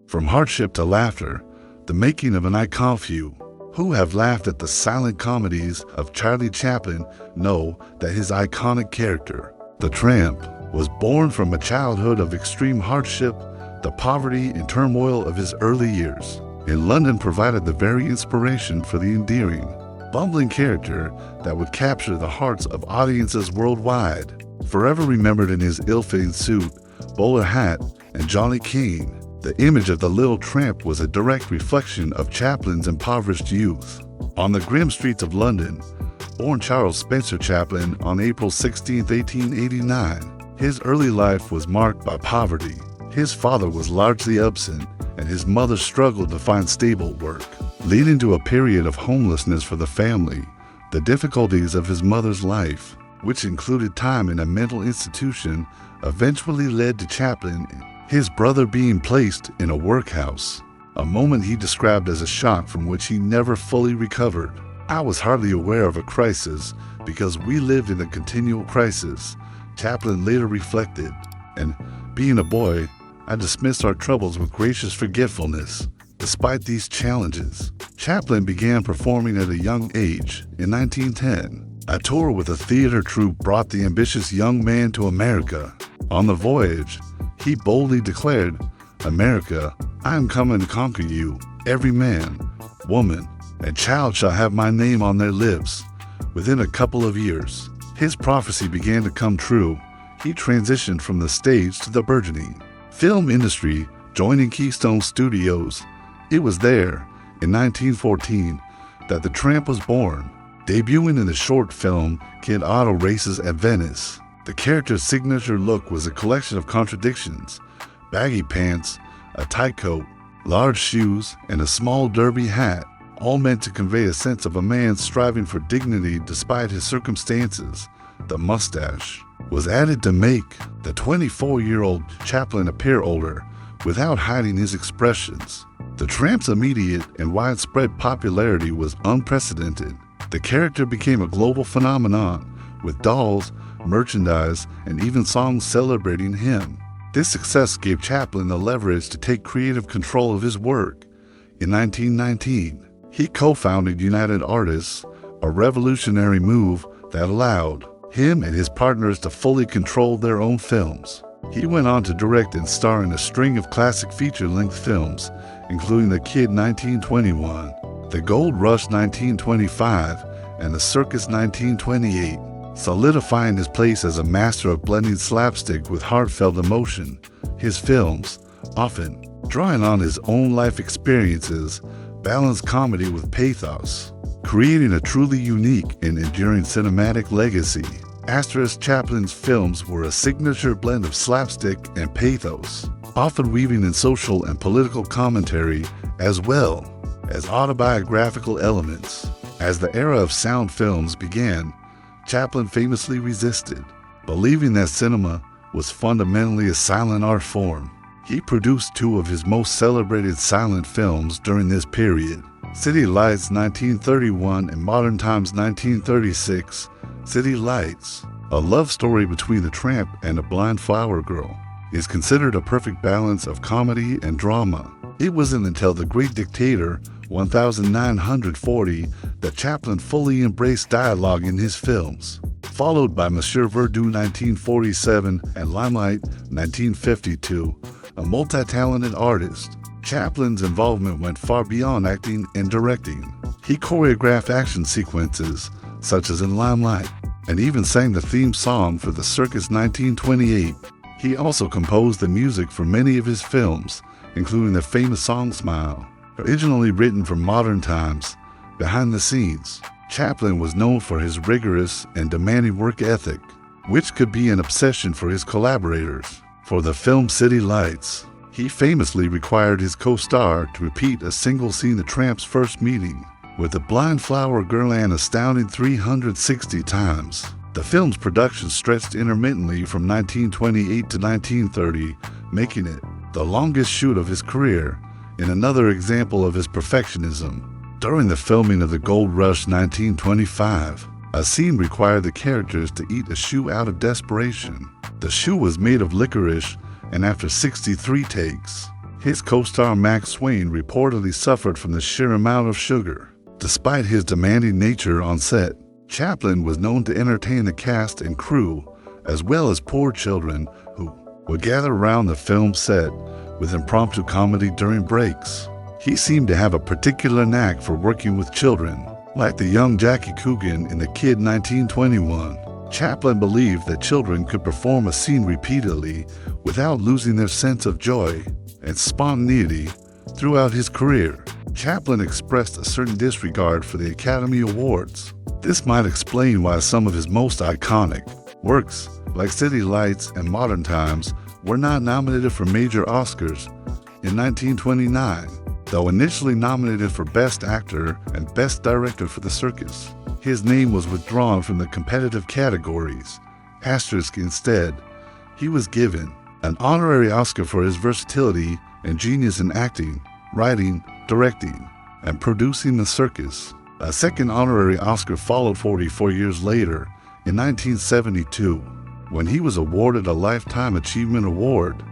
From hardship to laughter, the making of an icon. Few who have laughed at the silent comedies of Charlie Chaplin know that his iconic character, the tramp, was born from a childhood of extreme hardship. The poverty and turmoil of his early years in London provided the very inspiration for the endearing, bumbling character that would capture the hearts of audiences worldwide. Forever remembered in his ill-fitting suit, bowler hat, and Johnny cane, the image of the little tramp was a direct reflection of Chaplin's impoverished youth. On the grim streets of London, born Charles Spencer Chaplin on April 16, 1889, his early life was marked by poverty. His father was largely absent, and his mother struggled to find stable work, leading to a period of homelessness for the family. The difficulties of his mother's life, which included time in a mental institution, eventually led to Chaplin, his brother, being placed in a workhouse, a moment he described as a shock from which he never fully recovered. "I was hardly aware of a crisis because we lived in a continual crisis," Chaplin later reflected, "and being a boy, I dismissed our troubles with gracious forgetfulness." Despite these challenges, Chaplin began performing at a young age. In 1910, a tour with a theater troupe brought the ambitious young man to America. On the voyage, he boldly declared, "America, I am coming to conquer you. Every man, woman, and child shall have my name on their lips." Within a couple of years, his prophecy began to come true. He transitioned from the stage to the burgeoning film industry, joining Keystone Studios. It was there, in 1914, that the tramp was born, debuting in the short film Kid Otto Races at Venice. The character's signature look was a collection of contradictions: baggy pants, a tight coat, large shoes, and a small derby hat, all meant to convey a sense of a man striving for dignity despite his circumstances. The mustache was added to make the 24-year-old Chaplin appear older, without hiding his expressions. The tramp's immediate and widespread popularity was unprecedented. The character became a global phenomenon, with dolls, merchandise, and even songs celebrating him. This success gave Chaplin the leverage to take creative control of his work. In 1919, he co-founded United Artists, a revolutionary move that allowed him and his partners to fully control their own films. He went on to direct and star in a string of classic feature-length films, including The Kid 1921, The Gold Rush 1925, and The Circus 1928. Solidifying his place as a master of blending slapstick with heartfelt emotion, his films, often drawing on his own life experiences, balance comedy with pathos, creating a truly unique and enduring cinematic legacy. Chaplin's films were a signature blend of slapstick and pathos, often weaving in social and political commentary as well as autobiographical elements. As the era of sound films began, Chaplin famously resisted, believing that cinema was fundamentally a silent art form. He produced two of his most celebrated silent films during this period: City Lights 1931 and Modern Times 1936. City Lights, a love story between the tramp and a blind flower girl, is considered a perfect balance of comedy and drama. It wasn't until The Great Dictator 1940 that Chaplin fully embraced dialogue in his films, followed by Monsieur Verdoux 1947 and Limelight 1952. A multi-talented artist, Chaplin's involvement went far beyond acting and directing. He choreographed action sequences, such as in Limelight, and even sang the theme song for The Circus 1928. He also composed the music for many of his films, including the famous song Smile. Originally written for Modern Times, behind the scenes, Chaplin was known for his rigorous and demanding work ethic, which could be an obsession for his collaborators. For the film City Lights, he famously required his co-star to repeat a single scene of the tramp's first meeting with the blind flower girl an astounding 360 times. The film's production stretched intermittently from 1928 to 1930, making it the longest shoot of his career, in another example of his perfectionism. During the filming of The Gold Rush 1925, a scene required the characters to eat a shoe out of desperation. The shoe was made of licorice, and after 63 takes, His co-star Max Swain reportedly suffered from the sheer amount of sugar. Despite his demanding nature on set, Chaplin was known to entertain the cast and crew, as well as poor children who would gather around the film set with impromptu comedy during breaks. He seemed to have a particular knack for working with children. Like the young Jackie Coogan in The Kid 1921, Chaplin believed that children could perform a scene repeatedly without losing their sense of joy and spontaneity. Throughout his career, Chaplin expressed a certain disregard for the Academy Awards. This might explain why some of his most iconic works, like City Lights and Modern Times, were not nominated for major Oscars in 1929, though initially nominated for Best Actor and Best Director for The Circus. His name was withdrawn from the competitive categories. Instead, he was given an honorary Oscar for his versatility and genius in acting, writing, directing, and producing The Circus. A second honorary Oscar followed 44 years later, in 1972, when he was awarded a Lifetime Achievement Award.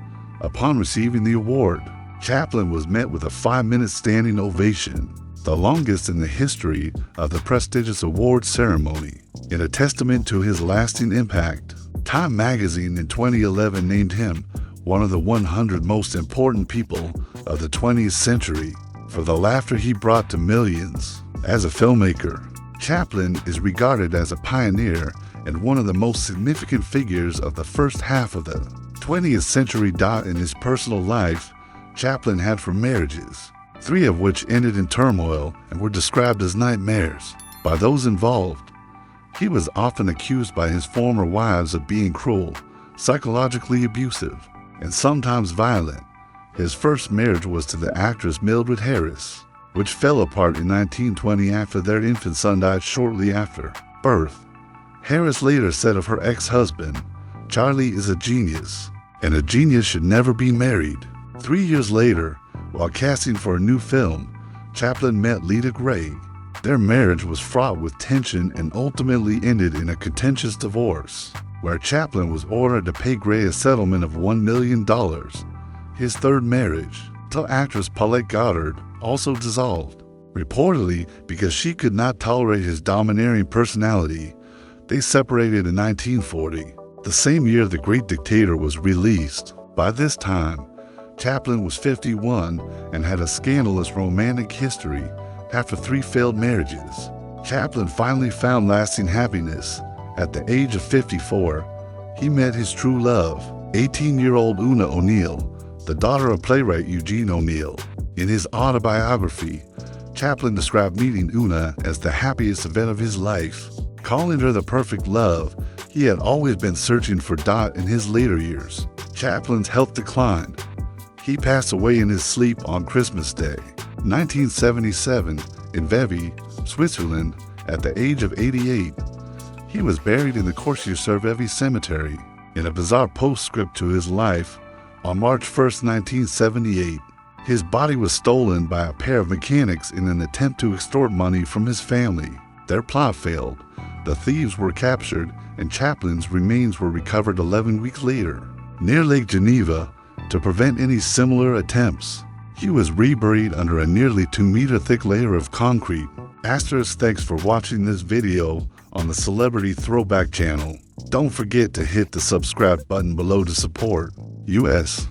Upon receiving the award, Chaplin was met with a 5-minute standing ovation, the longest in the history of the prestigious award ceremony. In a testament to his lasting impact, Time magazine in 2011 named him one of the 100 most important people of the 20th century for the laughter he brought to millions. As a filmmaker, Chaplin is regarded as a pioneer and one of the most significant figures of the first half of the 20th century. In his personal life, Chaplin had 4 marriages, 3 of which ended in turmoil and were described as nightmares by those involved. He was often accused by his former wives of being cruel, psychologically abusive, and sometimes violent. His first marriage was to the actress Mildred Harris, which fell apart in 1920 after their infant son died shortly after birth. Harris later said of her ex-husband, "Charlie is a genius, and a genius should never be married." 3 years later, while casting for a new film, Chaplin met Lita Gray. Their marriage was fraught with tension and ultimately ended in a contentious divorce, where Chaplin was ordered to pay Gray a settlement of $1 million. His third marriage, to actress Paulette Goddard, also dissolved, reportedly because she could not tolerate his domineering personality. They separated in 1940, the same year The Great Dictator was released. By this time, Chaplin was 51 and had a scandalous romantic history after 3 failed marriages. Chaplin finally found lasting happiness. At the age of 54, he met his true love, 18-year-old Una O'Neill, the daughter of playwright Eugene O'Neill. In his autobiography, Chaplin described meeting Una as the happiest event of his life, calling her the perfect love he had always been searching for. In his later years, Chaplin's health declined. He passed away in his sleep on Christmas Day, 1977, in Vevey, Switzerland, at the age of 88. He was buried in the Corsier-sur-Vevey Cemetery. In a bizarre postscript to his life, on March 1, 1978, his body was stolen by a pair of mechanics in an attempt to extort money from his family. Their plot failed. The thieves were captured, and Chaplin's remains were recovered 11 weeks later, near Lake Geneva, to prevent any similar attempts. He was reburied under a nearly 2-meter thick layer of concrete. Thanks for watching this video on the Celebrity Throwback channel. Don't forget to hit the subscribe button below to support. US.